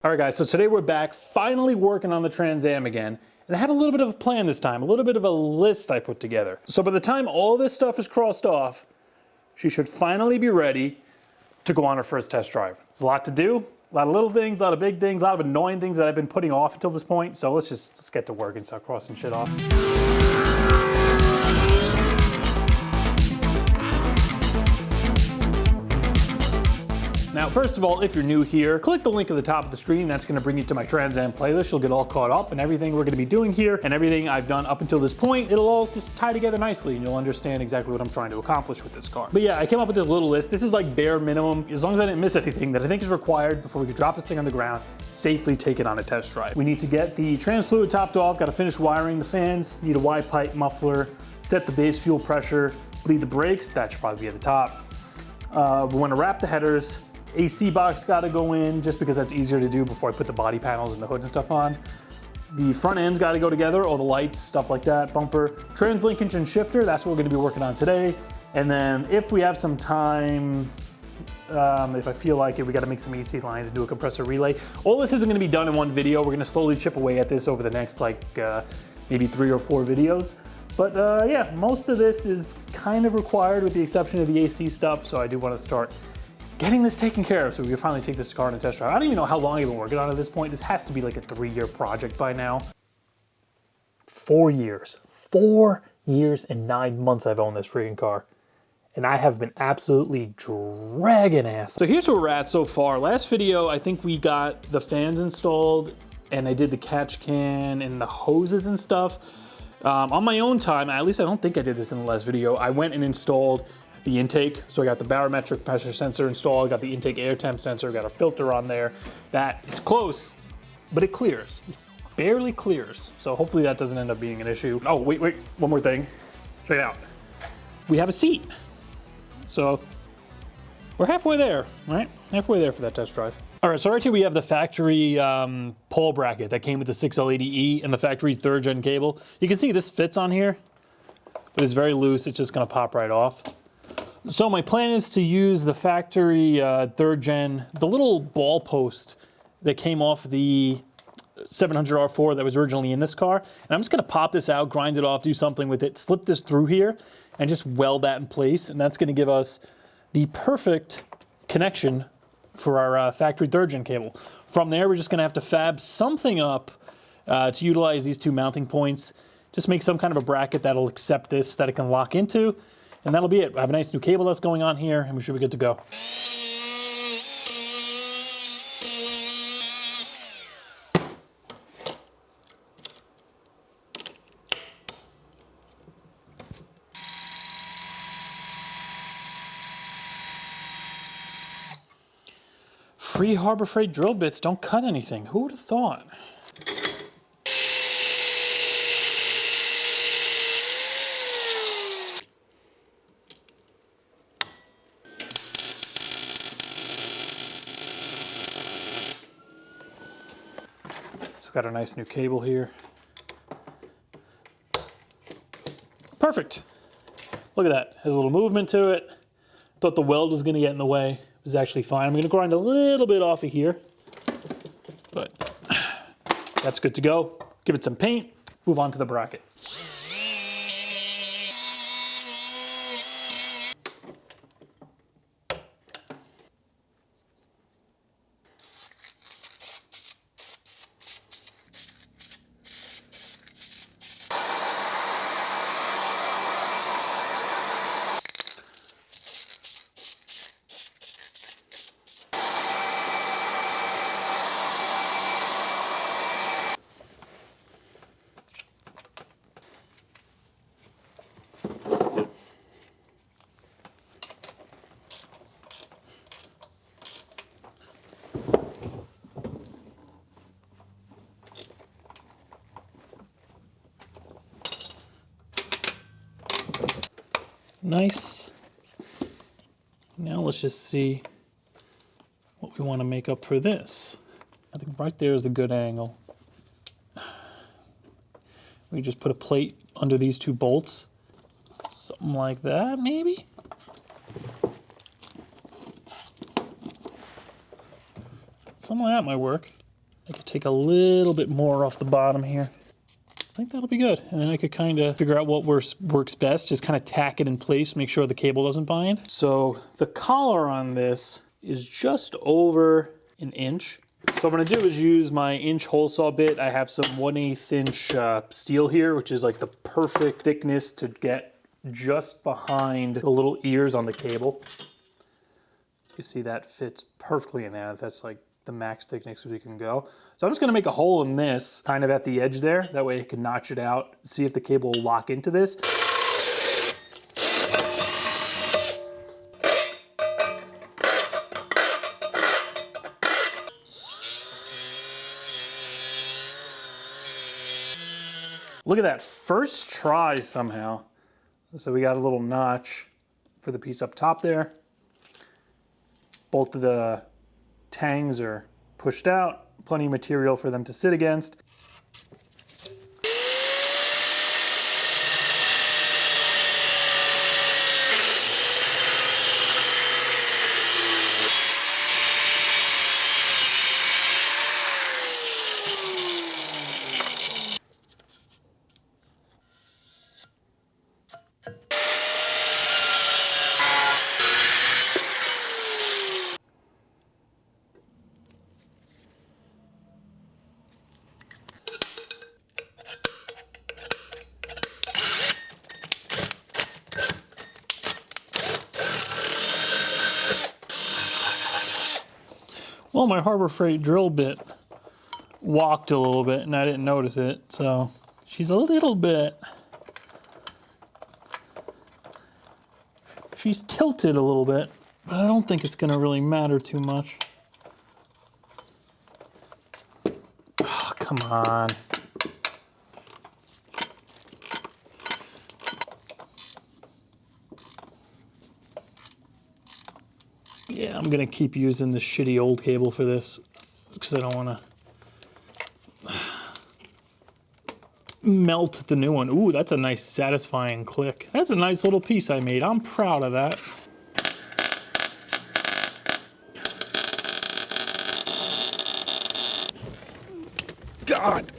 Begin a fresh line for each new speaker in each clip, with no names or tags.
All right guys, so today we're back finally working on the Trans Am again. And I had a little bit of a plan this time, a little bit of a list I put together. So by the time all this stuff is crossed off, she should finally be ready to go on her first test drive. There's a lot to do, a lot of little things, a lot of big things, a lot of annoying things that I've been putting off until this point. So let's get to work and start crossing shit off. Now, first of all, if you're new here, click the link at the top of the screen. That's gonna bring you to my Trans Am playlist. You'll get all caught up and everything we're gonna be doing here and everything I've done up until this point. It'll all just tie together nicely and you'll understand exactly what I'm trying to accomplish with this car. But yeah, I came up with this little list. This is like bare minimum, as long as I didn't miss anything that I think is required before we could drop this thing on the ground, safely take it on a test drive. We need to get the trans fluid topped off, gotta finish wiring the fans, need a Y pipe muffler, set the base fuel pressure, bleed the brakes, that should probably be at the top. We wanna wrap the headers, AC box gotta go in just because that's easier to do before I put the body panels and the hood and stuff on. The front ends gotta go together, all the lights, stuff like that, bumper. Trans linkage and shifter, that's what we're gonna be working on today. And then if we have some time, if I feel like it, we gotta make some AC lines and do a compressor relay. All this isn't gonna be done in one video. We're gonna slowly chip away at this over the next maybe 3 or 4 videos. But yeah, most of this is kind of required with the exception of the AC stuff. So I do wanna start getting this taken care of so we can finally take this car on a test drive. I don't even know how long I've been working on it at this point. This has to be like a 3-year project by now. 4 years. 4 years and 9 months I've owned this freaking car. And I have been absolutely dragging ass. So here's where we're at so far. Last video, I think we got the fans installed and I did the catch can and the hoses and stuff. On my own time, at least I don't think I did this in the last video, I went and installed the intake. So I got the barometric pressure sensor installed, I got the intake air temp sensor, got a filter on there. It's close, but it clears. Barely clears. So hopefully that doesn't end up being an issue. Oh, wait, one more thing. Check it out. We have a seat. So we're halfway there, right? Halfway there for that test drive. All right, so right here we have the factory pole bracket that came with the 6L80E and the factory 3rd gen cable. You can see this fits on here, but it's very loose. It's just gonna pop right off. So my plan is to use the factory 3rd gen, the little ball post that came off the 700R4 that was originally in this car. And I'm just gonna pop this out, grind it off, do something with it, slip this through here, and just weld that in place. And that's gonna give us the perfect connection for our factory 3rd gen cable. From there, we're just gonna have to fab something up to utilize these 2 mounting points. Just make some kind of a bracket that'll accept this, that it can lock into. And that'll be it. I have a nice new cable that's going on here, and we should be good to go. Free Harbor Freight drill bits don't cut anything. Who would have thought? Got a nice new cable here. Perfect. Look at that. Has a little movement to it. Thought the weld was gonna get in the way. It was actually fine. I'm gonna grind a little bit off of here, but that's good to go. Give it some paint, move on to the bracket. Nice. Now let's just see what we want to make up for this. I think right there is a good angle. We just put a plate under these 2 bolts. Something like that, maybe? Something like that might work. I could take a little bit more off the bottom here. I think that'll be good. And then I could kind of figure out what works best. Just kind of tack it in place, make sure the cable doesn't bind. So the collar on this is just over an inch. So what I'm gonna do is use my inch hole saw bit. I have some 1/8 inch steel here, which is like the perfect thickness to get just behind the little ears on the cable. You see that fits perfectly in there. That's like the max thickness we can go. So I'm just gonna make a hole in this kind of at the edge there. That way I can notch it out, see if the cable will lock into this. Look at that, first try somehow. So we got a little notch for the piece up top there. Both of the tangs are pushed out, plenty of material for them to sit against. Well, my Harbor Freight drill bit walked a little bit and I didn't notice it, so she's a little bit, she's tilted a little bit, but I don't think it's gonna really matter too much. Oh, come on. Yeah, I'm gonna keep using the shitty old cable for this because I don't wanna melt the new one. Ooh, that's a nice satisfying click. That's a nice little piece I made. I'm proud of that. God.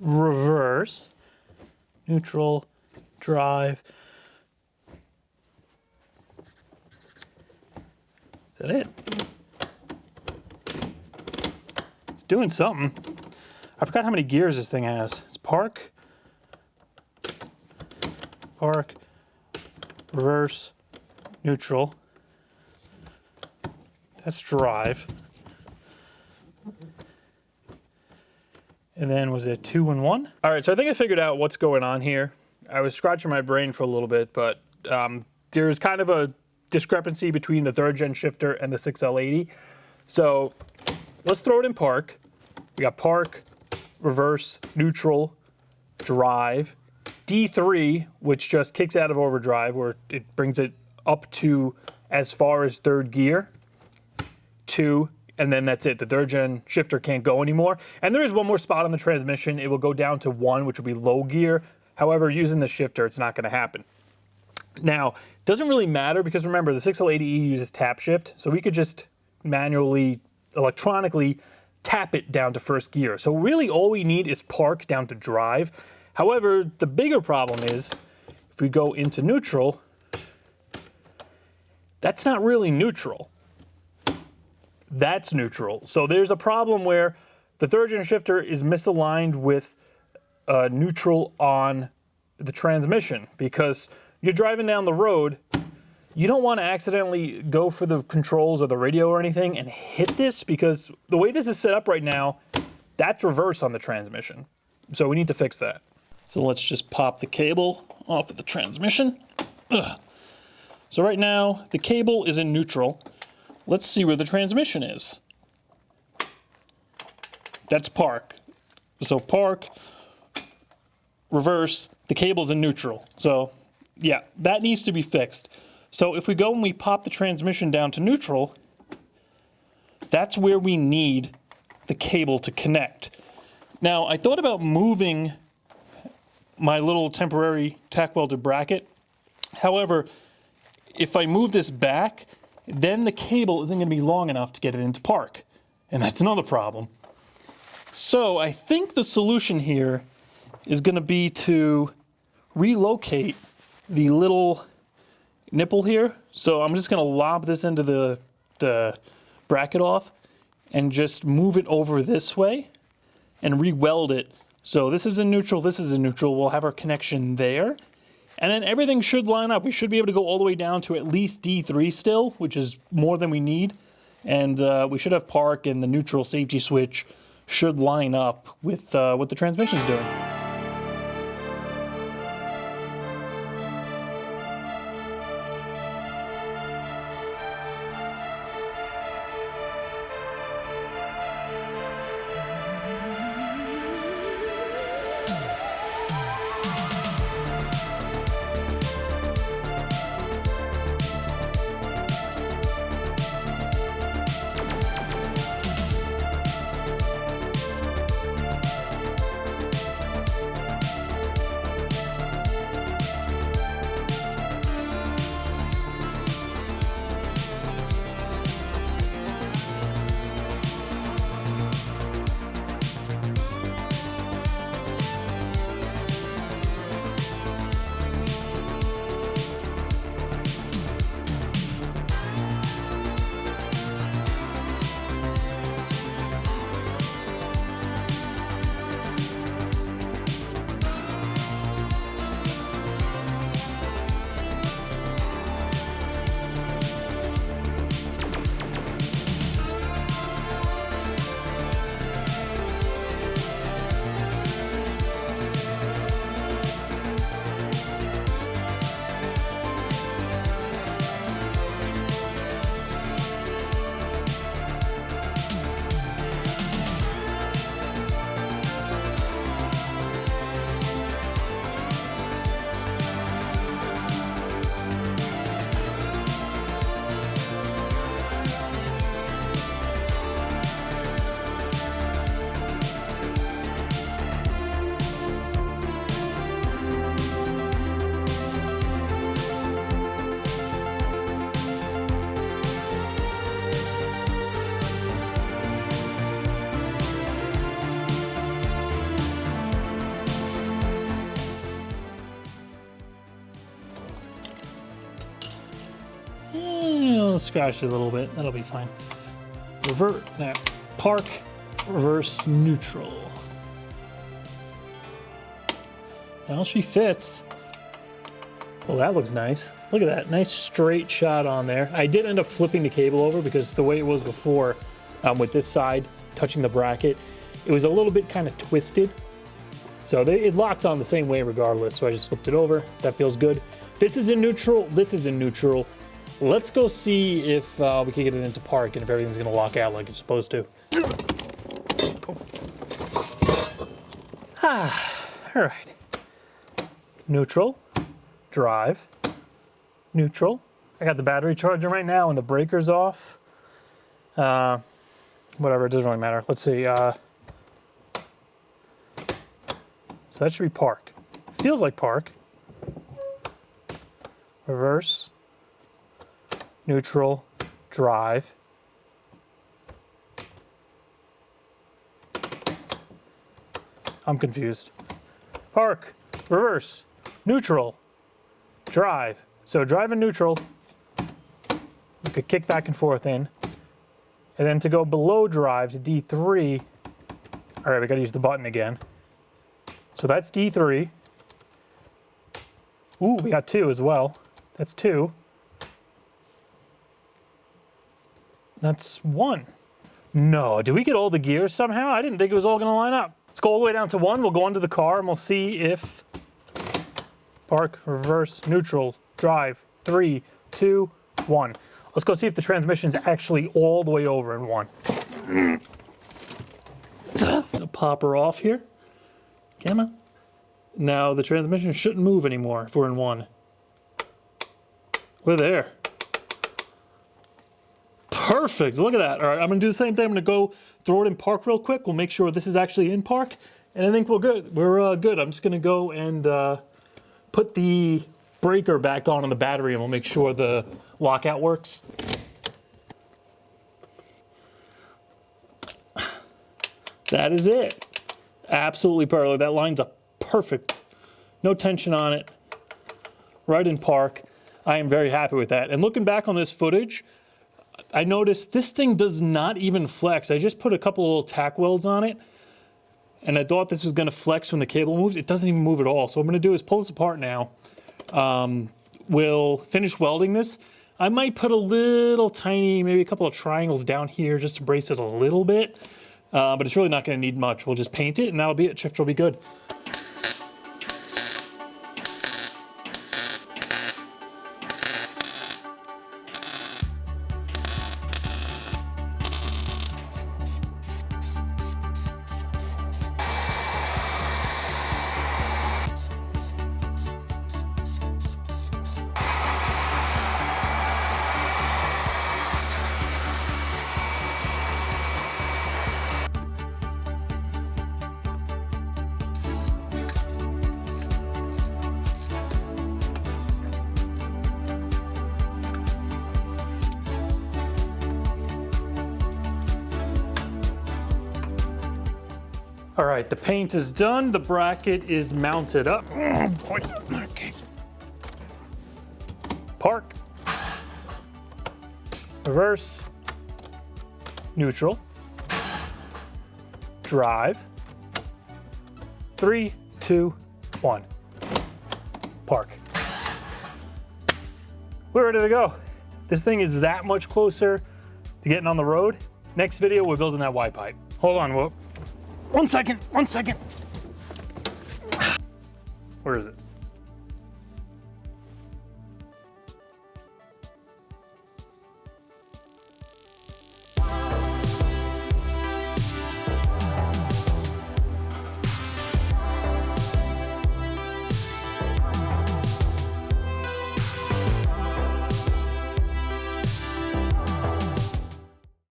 Reverse, neutral, drive. Is that it? It's doing something. I forgot how many gears this thing has. It's park, reverse, neutral. That's drive. And then was it 2 and 1? All right, so I think I figured out what's going on here. I was scratching my brain for a little bit, but there's kind of a discrepancy between the 3rd gen shifter and the 6L80. So let's throw it in park. We got park, reverse, neutral, drive, D3, which just kicks out of overdrive, where it brings it up to as far as 3rd gear, 2, and then that's it. The 3rd gen shifter can't go anymore. And there is one more spot on the transmission. It will go down to 1, which will be low gear. However, using the shifter, it's not gonna happen. Now, it doesn't really matter because remember, the 6L80E uses tap shift, so we could just manually, electronically tap it down to 1st gear. So really all we need is park down to drive. However, the bigger problem is, if we go into neutral, that's not really neutral. That's neutral. So there's a problem where the 3rd gen shifter is misaligned with neutral on the transmission, because you're driving down the road, you don't want to accidentally go for the controls or the radio or anything and hit this, because the way this is set up right now, that's reverse on the transmission. So we need to fix that. So let's just pop the cable off of the transmission. Ugh. So right now, the cable is in neutral. Let's see where the transmission is. That's park. So park, reverse, the cable's in neutral. So yeah, that needs to be fixed. So if we go and we pop the transmission down to neutral, that's where we need the cable to connect. Now, I thought about moving my little temporary tack welded bracket However, if I move this back, then the cable isn't going to be long enough to get it into park. And that's another problem. So I think the solution here is going to be to relocate the little nipple here. So I'm just going to lob this into the bracket off and just move it over this way and re-weld it. So this is in neutral, this is in neutral. We'll have our connection there. And then everything should line up. We should be able to go all the way down to at least D3 still, which is more than we need. And we should have park, and the neutral safety switch should line up with what the transmission's doing. Scratch it a little bit, that'll be fine. Revert, park, reverse, neutral. Well, she fits. Well, that looks nice. Look at that, nice straight shot on there. I did end up flipping the cable over because the way it was before, with this side touching the bracket, it was a little bit kind of twisted. So it locks on the same way regardless, so I just flipped it over. That feels good. This is in neutral, this is in neutral. Let's go see if we can get it into park and if everything's gonna lock out like it's supposed to. All right. Neutral, drive, neutral. I got the battery charging right now and the breaker's off. Whatever, it doesn't really matter. Let's see. So that should be park. Feels like park. Reverse. Neutral, drive. I'm confused. Park, reverse, neutral, drive. So drive and neutral, you could kick back and forth in. And then to go below drive to D3, all right, we gotta use the button again. So that's D3. Ooh, we got 2 as well. That's 2. That's 1. No, did we get all the gears somehow? I didn't think it was all gonna line up. Let's go all the way down to 1. We'll go into the car and we'll see if park, reverse, neutral, drive, 3, 2, 1. Let's go see if the transmission's actually all the way over in 1. Gonna pop her off here. Come on. Now the transmission shouldn't move anymore if we're in 1. We're there. Perfect, look at that. All right, I'm gonna do the same thing. I'm gonna go throw it in park real quick. We'll make sure this is actually in park, and I think we're good. We're good. I'm just gonna go and put the breaker back on the battery and we'll make sure the lockout works. That is it. Absolutely perfect. That lines up perfect. No tension on it. Right in park. I am very happy with that. And looking back on this footage, I noticed this thing does not even flex. I just put a couple of little tack welds on it, and I thought this was gonna flex when the cable moves. It doesn't even move at all. So what I'm gonna do is pull this apart now. We'll finish welding this. I might put a little tiny, maybe a couple of triangles down here just to brace it a little bit, but it's really not gonna need much. We'll just paint it and that'll be it. Shifter will be good. All right, the paint is done. The bracket is mounted up. Oh boy, okay. Park, reverse, neutral, drive, 3, 2, 1, park. We're ready to go. This thing is that much closer to getting on the road. Next video, we're building that Y pipe. Hold on, whoop. 1 second, 1 second. Where is it?